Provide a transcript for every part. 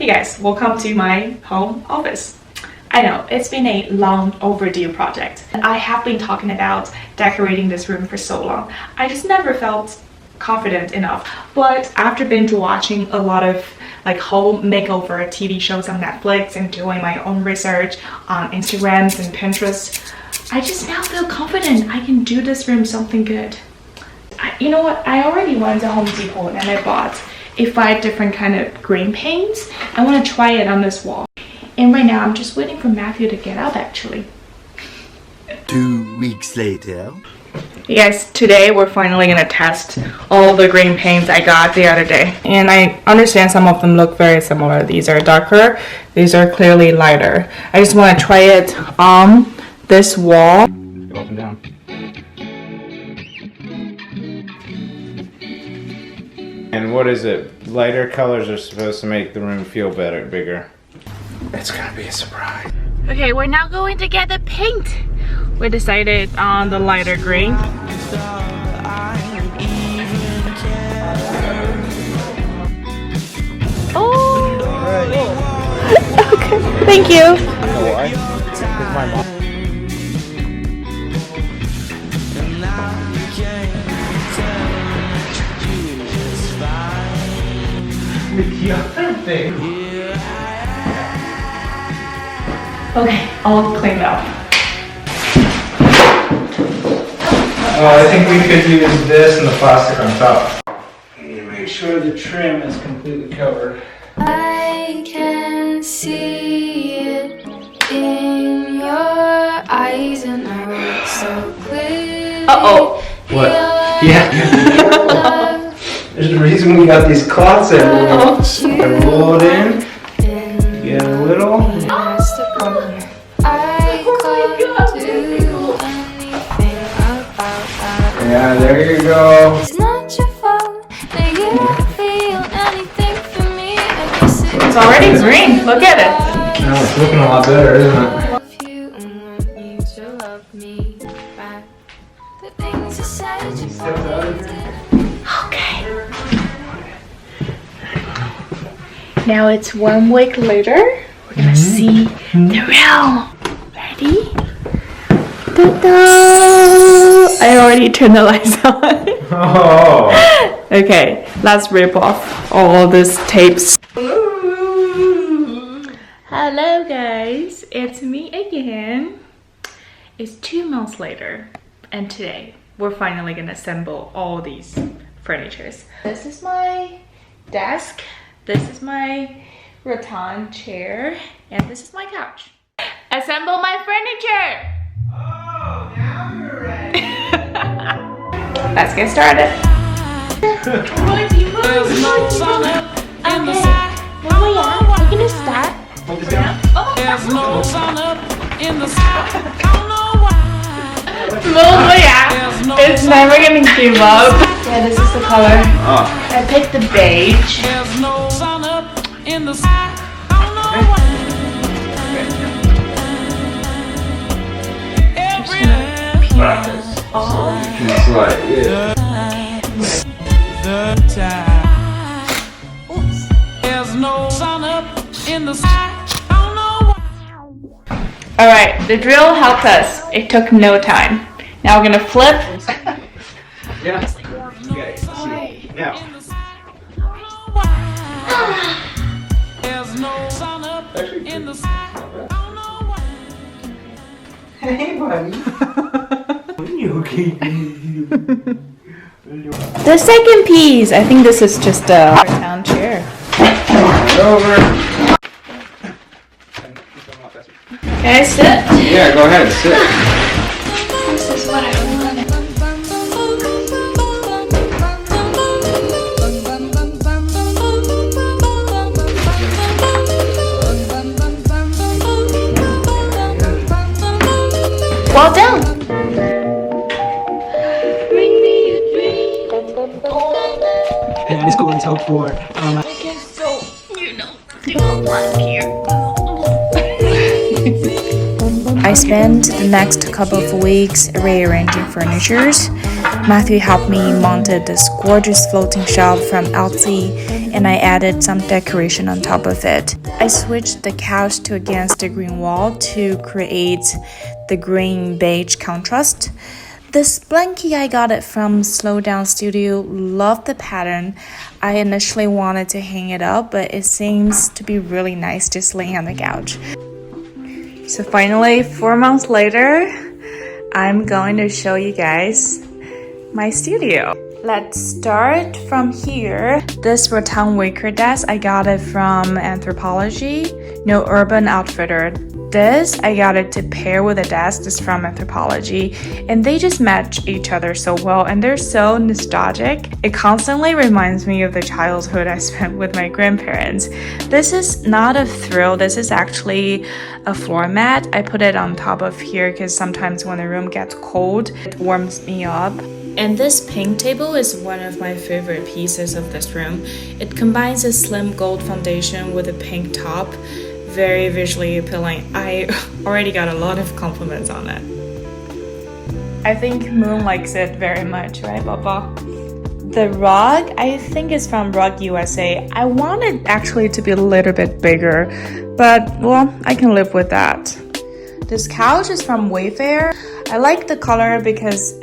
Hey guys, welcome to my home office. I know, it's been a long overdue project. I have been talking about decorating this room for so long. I just never felt confident enough. But after binge watching a lot of like home makeover TV shows on Netflix and doing my own research on Instagrams and Pinterest, I just now feel confident I can do this room something good. You know what? I already went to Home Depot and I bought a 5 different kind of green paints. I want to try it on this wall. And right now I'm just waiting for Matthew to get up actually. 2 weeks later. Yes, today we're finally gonna test all the green paints I got the other day. And I understand some of them look very similar. These are darker, these are clearly lighter. I just want to try it on this wall. Up and down. And what is it? Lighter colors are supposed to make the room feel better, bigger. It's gonna be a surprise. Okay, we're now going to get the paint. We decided on the lighter green. Oh! Okay, thank you. Why? Because my mom. The other thing. Okay, all cleaned up. I think we could use this and the plastic on top. Make sure the trim is completely covered. I can see it in your eyes and I wrote so clearly. Uh-oh. What? Yeah. There's the reason we got these cloths everywhere. I roll it in, get a little. Yeah, there you go. It's not your fault that you don't feel anything for me. I guess It's already green. Look at it. Now it's looking a lot better, isn't it? love you and want you to love me back. The things you said you Okay. Now it's 1 week later. We're gonna see the real. Ready? Ta-da! I already turned the lights on. Oh. Okay, let's rip off all these tapes. Hello guys, it's me again. It's 2 months later, and today we're finally gonna assemble all these furnitures. This is my desk, this is my rattan chair, and this is my couch. Assemble my furniture! Oh, now you're ready. Let's get started. There's no sun up in the sky. Oh yeah, we're gonna start. Hold this down. There's no sun up in the sky. I don't know why. It's never gonna give up. Yeah, this is the color. Oh. I picked the beige. There's no sun up in the sky. I don't know why. Every It's like, yeah. the time. There's no sun up in the sky. I don't know why. Alright, the drill helped us. It took no time. Now we're gonna flip. Yeah. Okay, see. Now. There's no sun up in the sky. I don't know why. Hey, buddy. You okay? The second piece. I think this is just a rattan chair. Over. Can I sit? Yeah, go ahead, sit. This is what I wanted. Well done. Yeah, let's go and talk for I spent the next couple of weeks rearranging furnitures. Matthew helped me mounted this gorgeous floating shelf from Etsy, and I added some decoration on top of it. I switched the couch to against the green wall to create the green beige contrast. This blankie, I got it from Slow Down Studio. Love the pattern. I initially wanted to hang it up, but it seems to be really nice just laying on the couch. So finally, 4 months later, I'm going to show you guys my studio. Let's start from here. This Rattan wicker desk, I got it from Anthropologie, no Urban Outfitter. This, I got it to pair with a desk. This is from Anthropologie, and they just match each other so well, and they're so nostalgic. It constantly reminds me of the childhood I spent with my grandparents. This is not a thrill. This is actually a floor mat. I put it on top of here because sometimes when the room gets cold, it warms me up. And this pink table is one of my favorite pieces of this room. It combines a slim gold foundation with a pink top. Very visually appealing. I already got a lot of compliments on it. I think Moon likes it very much, right, Papa? The rug, I think is from Rug USA. I want it actually to be a little bit bigger, but well, I can live with that. This couch is from Wayfair. I like the color because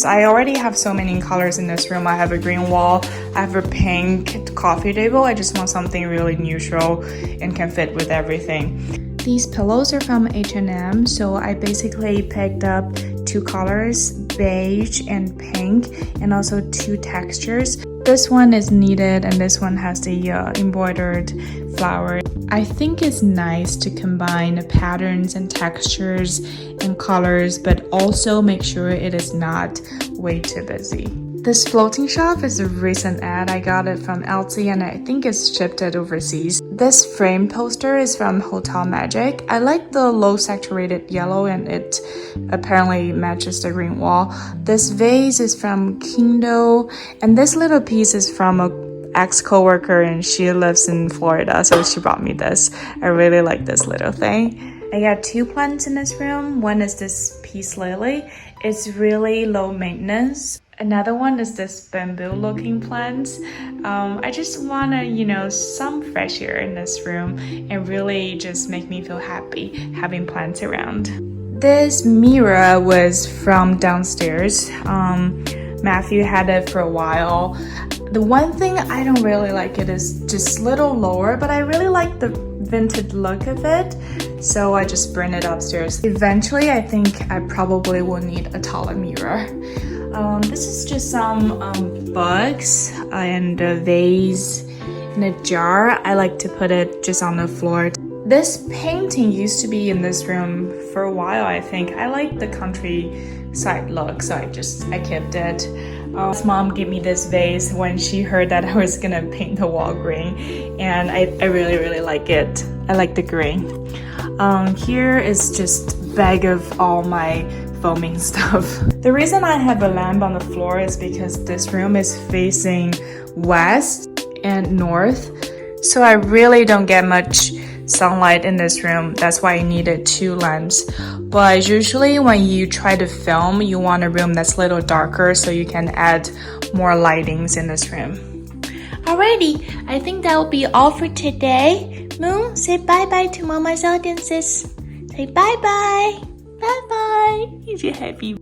I already have so many colors in this room. I have a green wall, I have a pink coffee table. I just want something really neutral and can fit with everything. These pillows are from H&M, so I basically picked up 2 colors, beige and pink, and also 2 textures. This one is knitted and this one has the embroidered flower. I think it's nice to combine patterns and textures and colors, but also make sure it is not way too busy. This floating shelf is a recent ad. I got it from Etsy and I think it's shipped it overseas. This frame poster is from Hotel Magic. I like the low saturated yellow and it apparently matches the green wall. This vase is from Kindle, and this little piece is from a ex-coworker and she lives in Florida, so she brought me this. I really like this little thing. I got 2 plants in this room. One is this peace lily. It's really low maintenance. Another one is this bamboo looking plants. I just wanna, some fresh air in this room and really just make me feel happy having plants around. This mirror was from downstairs. Matthew had it for a while. The one thing I don't really like it is just a little lower, but I really like the vintage look of it, so I just bring it upstairs. Eventually, I think I probably will need a taller mirror. This is just some bugs and a vase in a jar. I like to put it just on the floor. This painting used to be in this room for a while, I think. I like the countryside look, so I kept it. His mom gave me this vase when she heard that I was gonna paint the wall green, and I really like it. I like the green. Here is just a bag of all my foaming stuff. The reason I have a lamp on the floor is because this room is facing west and north, so I really don't get much sunlight in this room. That's why I needed 2 lamps. But usually when you try to film, you want a room that's a little darker so you can add more lightings in this room. Alrighty, I think that will be all for today. Moon, say bye-bye to Mama's audiences. Say bye-bye. Bye-bye. Is you happy?